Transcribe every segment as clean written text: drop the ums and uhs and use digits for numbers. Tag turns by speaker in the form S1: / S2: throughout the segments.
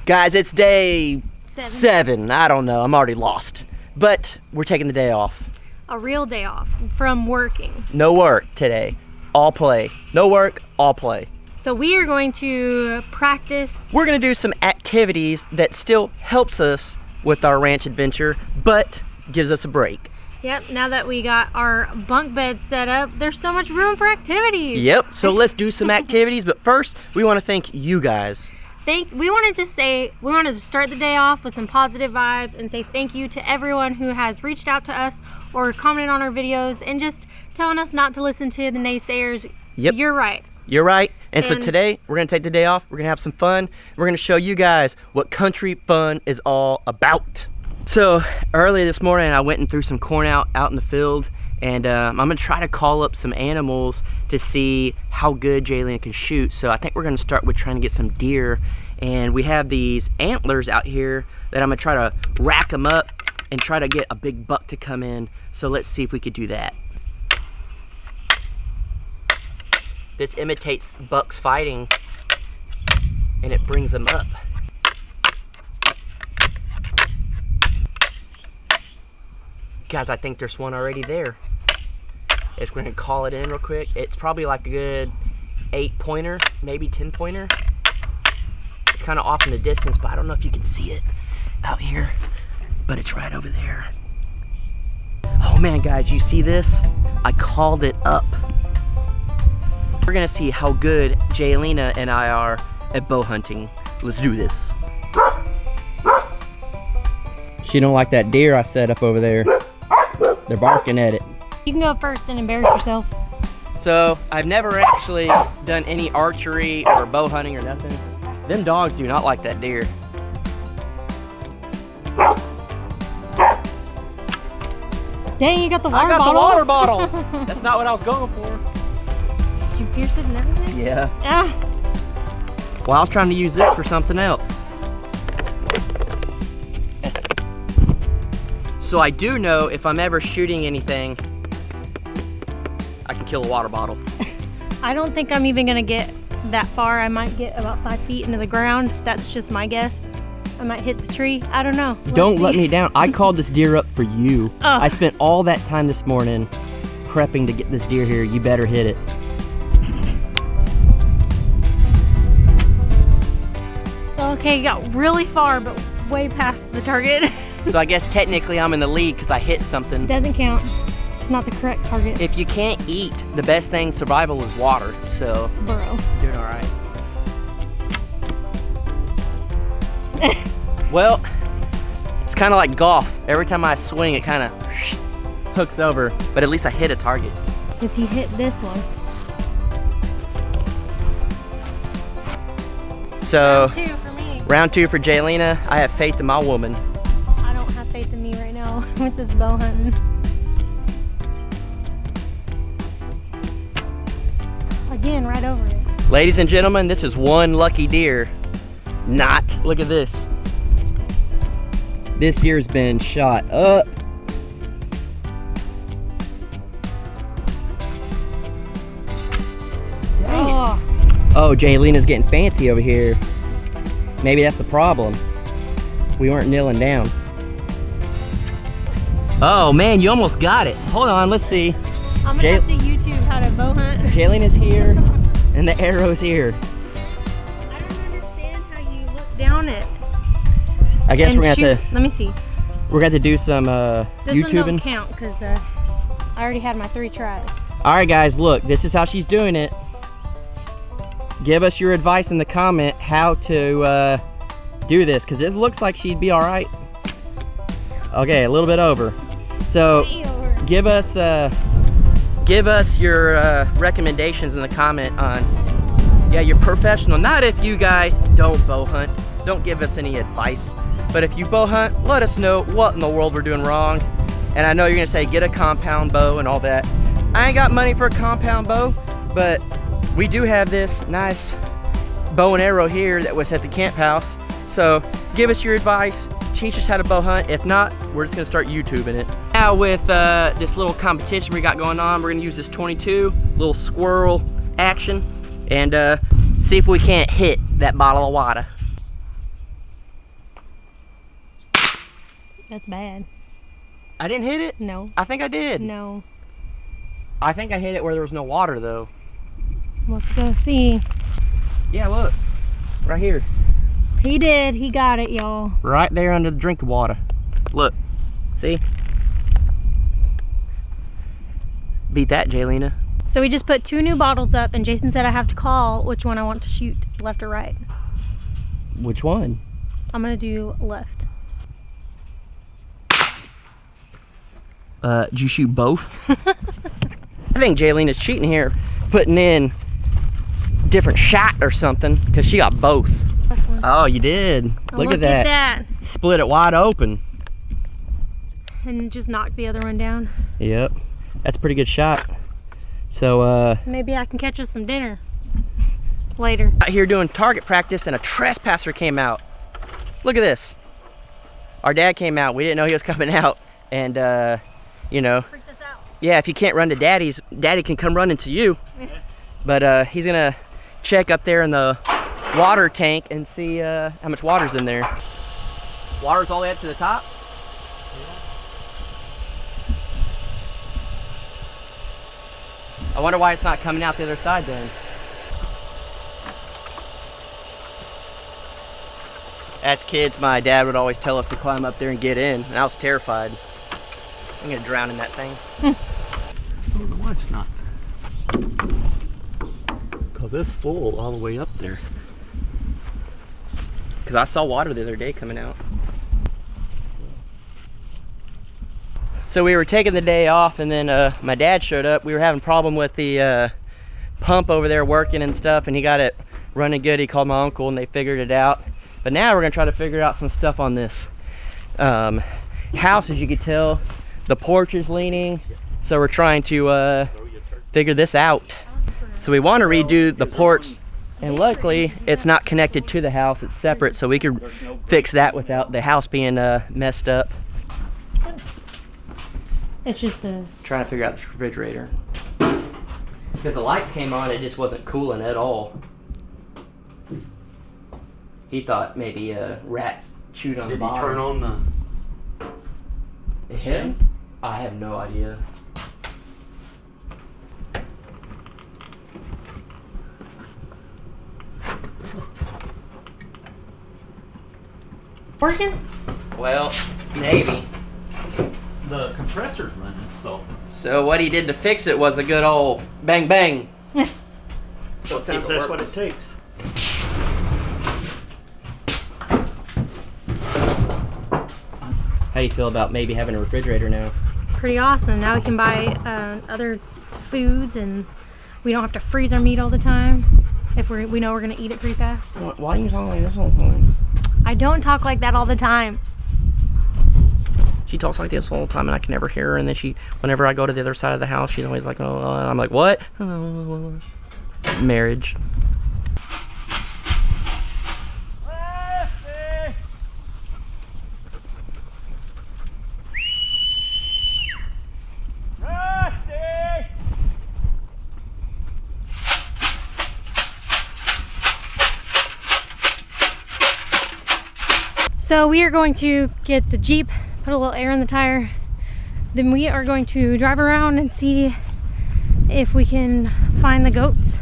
S1: Guys, it's day 7. I don't know, I'm already lost. But we're taking the day off.
S2: A real day off from working.
S1: No work today, all play. No work, all play.
S2: So we are going to practice.
S1: We're gonna do some activities that still helps us with our ranch adventure, but gives us a break.
S2: Yep, now that we got our bunk bed set up, there's so much room for activities.
S1: Yep, so let's do some activities, but first, we wanna thank you guys.
S2: We wanted to start the day off with some positive vibes and say thank you to everyone who has reached out to us or commented on our videos and just telling us not to listen to the naysayers.
S1: Yep.
S2: You're right.
S1: You're right. And so today, we're gonna take the day off, we're gonna have some fun, we're gonna show you guys what country fun is all about. So, early this morning, I went and threw some corn out in the field, and I'm gonna try to call up some animals to see how good Jaylena can shoot. So I think we're gonna start with trying to get some deer, and we have these antlers out here that I'm gonna try to rack them up and try to get a big buck to come in. So let's see if we could do that. This imitates bucks fighting, and it brings them up. Guys, I think there's one already there. We're gonna call it in real quick. It's probably like a good 8-pointer, maybe 10-pointer. It's kind of off in the distance, but I don't know if you can see it out here, but it's right over there. Oh man, guys, you see this? I called it up. We're gonna see how good Jaylena and I are at bow hunting. Let's do this. She don't like that deer I set up over there. They're barking at it.
S2: You can go first and embarrass yourself.
S1: So, I've never actually done any archery or bow hunting or nothing. Them dogs do not like that deer.
S2: Dang, you got the water bottle.
S1: I got the water bottle. That's not what I was going for.
S2: Did you pierce it and everything?
S1: Yeah.
S2: Ah.
S1: Well, I was trying to use this for something else. So I do know if I'm ever shooting anything, I can kill a water bottle.
S2: I don't think I'm even gonna get that far. I might get about 5 feet into the ground. That's just my guess. I might hit the tree. I don't know.
S1: Don't let me down. I called this deer up for you. I spent all that time this morning prepping to get this deer here. You better hit it.
S2: Okay, got really far, but way past the target.
S1: So I guess technically I'm in the lead because I hit something.
S2: Doesn't count. It's not the correct target.
S1: If you can't eat, the best thing survival is water. So
S2: burrow.
S1: Doing all right. Well, it's kind of like golf. Every time I swing, it kind of hooks over, but at least I hit a target.
S2: If you hit this one.
S1: So,
S2: round 2 for me.
S1: Round 2 for Jaylena. I have faith in my woman.
S2: I don't have faith in me right now with this bow hunting. Again, right over it.
S1: Ladies and gentlemen, this is one lucky deer. Not. Look at this. This deer's been shot up. Dang it. Oh, Jaylena's getting fancy over here. Maybe that's the problem. We weren't kneeling down. Oh man, you almost got it. Hold on, let's see.
S2: I'm gonna have to YouTube how to bow hunt.
S1: Jaylena's here, and the arrow's here.
S2: I don't understand how you look down it.
S1: I guess we're gonna have to.
S2: Let me see.
S1: We're gonna have to do some
S2: this
S1: YouTubing.
S2: One don't count because I already had my 3 tries.
S1: All right, guys, look. This is how she's doing it. Give us your advice in the comment how to do this, because it looks like she'd be all right. Okay, a little bit over. So give us your recommendations in the comment on, yeah, you're professional. Not if you guys don't bow hunt. Don't give us any advice. But if you bow hunt, let us know what in the world we're doing wrong. And I know you're gonna say get a compound bow and all that. I ain't got money for a compound bow, but we do have this nice bow and arrow here that was at the camp house. So give us your advice, teach us how to bow hunt. If not, we're just gonna start YouTubing it. Now with this little competition we got going on, we're gonna use this 22, little squirrel action, and see if we can't hit that bottle of water.
S2: That's bad.
S1: I didn't hit it?
S2: No.
S1: I think I did.
S2: No.
S1: I think I hit it where there was no water though.
S2: Let's go see.
S1: Yeah, look. Right here.
S2: He did. He got it, y'all.
S1: Right there under the drinking water. Look. See? Beat that, Jaylena.
S2: So we just put 2 new bottles up, and Jason said I have to call which one I want to shoot, left or right.
S1: Which one?
S2: I'm gonna do left.
S1: Did you shoot both? I think Jaylena's cheating here, putting in different shot or something, because she got both. Oh, you did.
S2: Oh,
S1: look at that. Split it wide open.
S2: And just knock the other one down.
S1: Yep. That's a pretty good shot. So,
S2: maybe I can catch us some dinner later.
S1: Out here doing target practice, and a trespasser came out. Look at this. Our dad came out. We didn't know he was coming out. And, you know,
S2: Freaked us out.
S1: yeah, if you can't run to daddy's, daddy can come running to you. But he's gonna check up there in the water tank and see how much water's in there. Water's all the way up to the top? I wonder why it's not coming out the other side then. As kids, my dad would always tell us to climb up there and get in, and I was terrified. I'm gonna drown in that thing.
S3: I don't know why it's not. Because it's full all the way up there.
S1: Because I saw water the other day coming out. So we were taking the day off, and then my dad showed up. We were having a problem with the pump over there working and stuff, and he got it running good. He called my uncle and they figured it out. But now we're gonna try to figure out some stuff on this house. As you can tell, the porch is leaning. So we're trying to figure this out. So we want to redo the porch, and luckily it's not connected to the house, it's separate, so we could fix that without the house being messed up.
S2: It's just the...
S1: Trying to figure out this refrigerator. Because the lights came on, it just wasn't cooling at all. He thought maybe rats chewed on the bottom.
S3: Did he turn on the...
S1: It hit him? I have no idea.
S2: Working?
S1: Well, maybe.
S3: The compressor's running, so...
S1: So what he did to fix it was a good old bang bang. So
S3: Sometimes that's what it takes.
S1: How do you feel about maybe having a refrigerator now?
S2: Pretty awesome. Now we can buy other foods, and we don't have to freeze our meat all the time if we know we're gonna eat it pretty fast.
S1: Why are you talking like this all the time?
S2: I don't talk like that all the time.
S1: She talks like this all the time, and I can never hear her. And then whenever I go to the other side of the house, she's always like, "Oh," and I'm like, "What?" Marriage.
S2: So we are going to get the Jeep, put a little air in the tire. Then we are going to drive around and see if we can find the goats.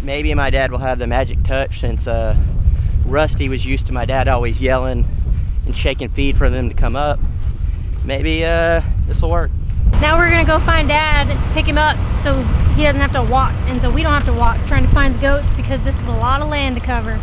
S1: Maybe my dad will have the magic touch, since Rusty was used to my dad always yelling and shaking feed for them to come up. Maybe this will work.
S2: Now we're gonna go find Dad and pick him up so he doesn't have to walk, and so we don't have to walk trying to find the goats, because this is a lot of land to cover.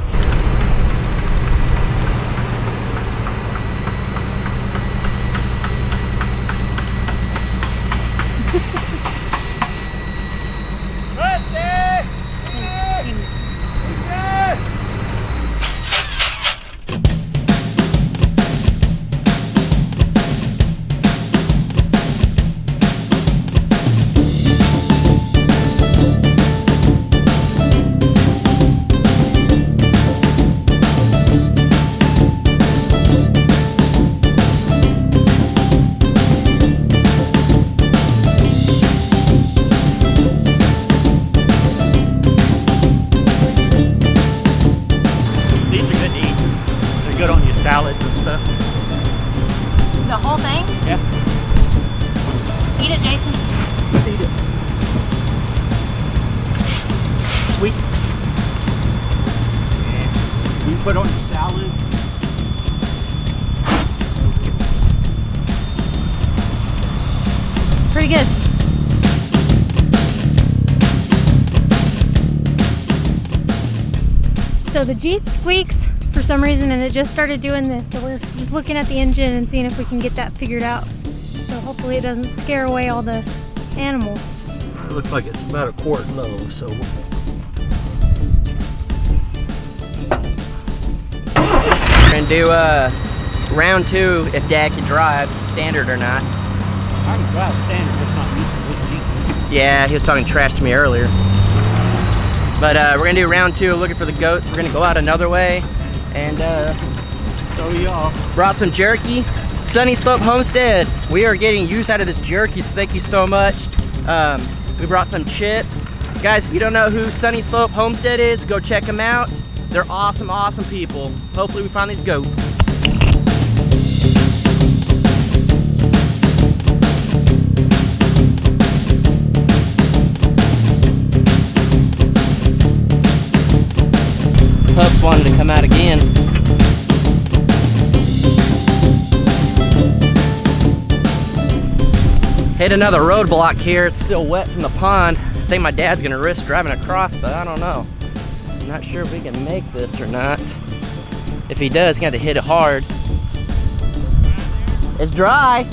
S3: put on your salad.
S2: Pretty good. So the Jeep squeaks for some reason and it just started doing this. So we're just looking at the engine and seeing if we can get that figured out. So hopefully it doesn't scare away all the animals.
S3: It looks like it's about a quart low, so.
S1: We're gonna do round 2 if Dad can drive, standard or not.
S3: I can drive standard, just not used to this Jeep.
S1: Yeah, he was talking trash to me earlier. But we're gonna do round 2, looking for the goats. We're gonna go out another way and
S3: So y'all.
S1: brought some jerky. Sunny Slope Homestead. We are getting use out of this jerky, so thank you so much. We brought some chips. Guys, if you don't know who Sunny Slope Homestead is, go check them out. They're awesome, awesome people. Hopefully we find these goats. Pups wanted to come out again. Hit another roadblock here. It's still wet from the pond. I think my dad's gonna risk driving across, but I don't know. I'm not sure if we can make this or not. If he does, he's gonna have to hit it hard. It's dry.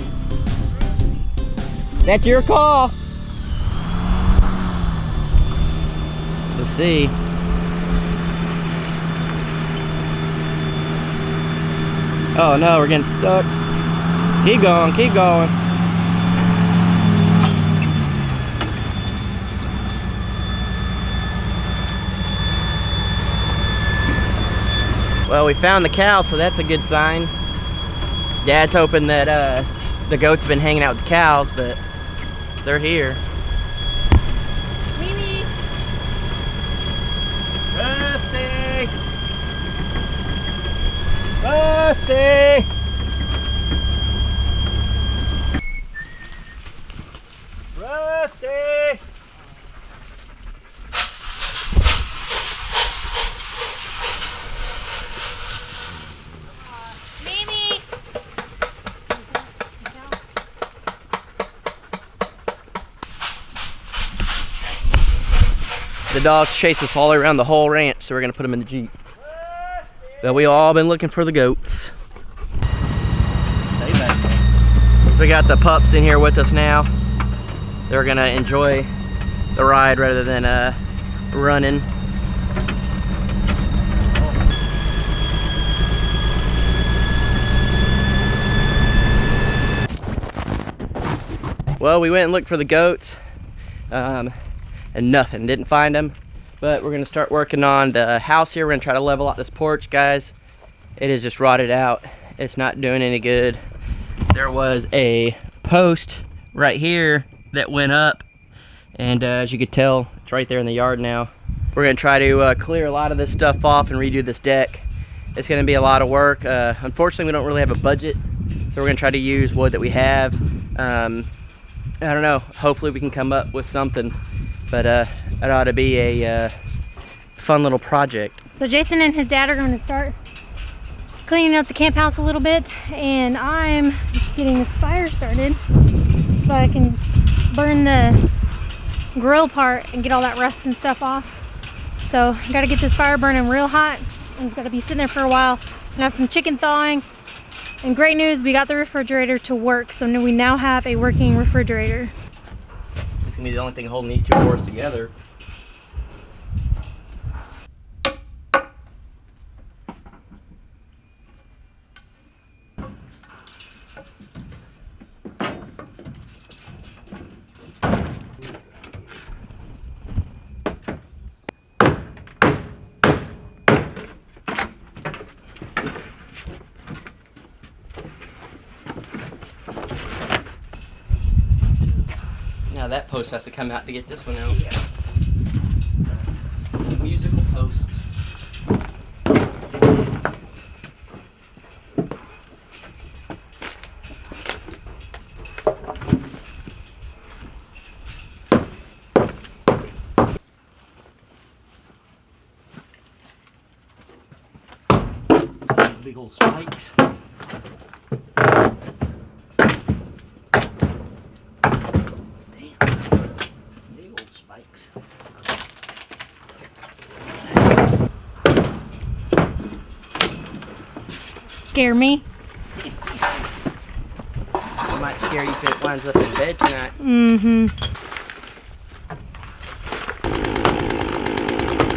S1: That's your call. Let's see. Oh no, we're getting stuck. Keep going, keep going. Well, we found the cow, so that's a good sign. Dad's hoping that the goats have been hanging out with the cows, but they're here.
S2: Mimi!
S3: Rusty! Rusty! Rusty!
S2: Mimi!
S1: The dogs chase us all around the whole ranch, so we're gonna put them in the Jeep. But we all been looking for the goats.
S3: Stay back there.
S1: So we got the pups in here with us now. They're gonna enjoy the ride rather than running. Well, we went and looked for the goats and nothing, didn't find them. But we're gonna start working on the house here. We're gonna try to level out this porch, guys. It is just rotted out. It's not doing any good. There was a post right here that went up, and as you could tell, it's right there in the yard now. We're gonna try to clear a lot of this stuff off and redo this deck. It's gonna be a lot of work. Unfortunately, we don't really have a budget, so we're gonna try to use wood that we have. I don't know, hopefully we can come up with something, but it ought to be a fun little project.
S2: So Jason and his dad are going to start cleaning up the camp house a little bit, and I'm getting this fire started so I can burn the grill part and get all that rust and stuff off. So I got to get this fire burning real hot, and it's got to be sitting there for a while, and have some chicken thawing. And great news, we got the refrigerator to work, so we now have a working refrigerator.
S1: It's gonna be the only thing holding these two doors together. Now that post has to come out to get this one out. Yeah. Musical post.
S3: big old spikes. Damn. Big old spikes.
S2: Scare me.
S1: It might scare you if it winds up in bed tonight.
S2: Mm-hmm.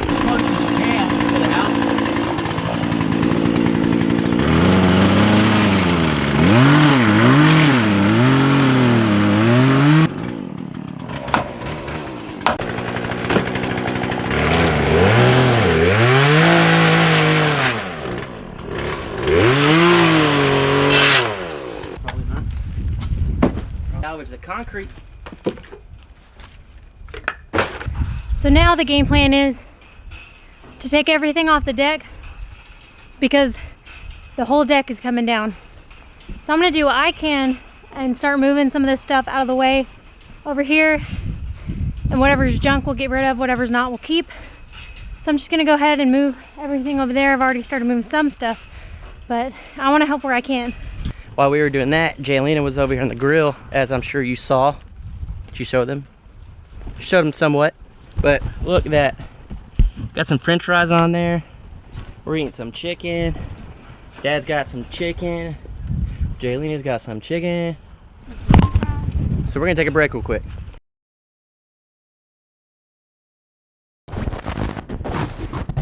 S3: As much as you can to the house. Probably not.
S1: Salvage the concrete.
S2: So now the game plan is to take everything off the deck because the whole deck is coming down. So I'm gonna do what I can and start moving some of this stuff out of the way over here, and whatever's junk we'll get rid of, whatever's not we'll keep. So I'm just gonna go ahead and move everything over there. I've already started moving some stuff, but I wanna help where I can.
S1: While we were doing that, Jaylena was over here on the grill, as I'm sure you saw. Did you show them? Showed them somewhat. But look at that. Got some french fries on there. We're eating some chicken. Dad's got some chicken. Jaylena's got some chicken. So we're gonna take a break real quick.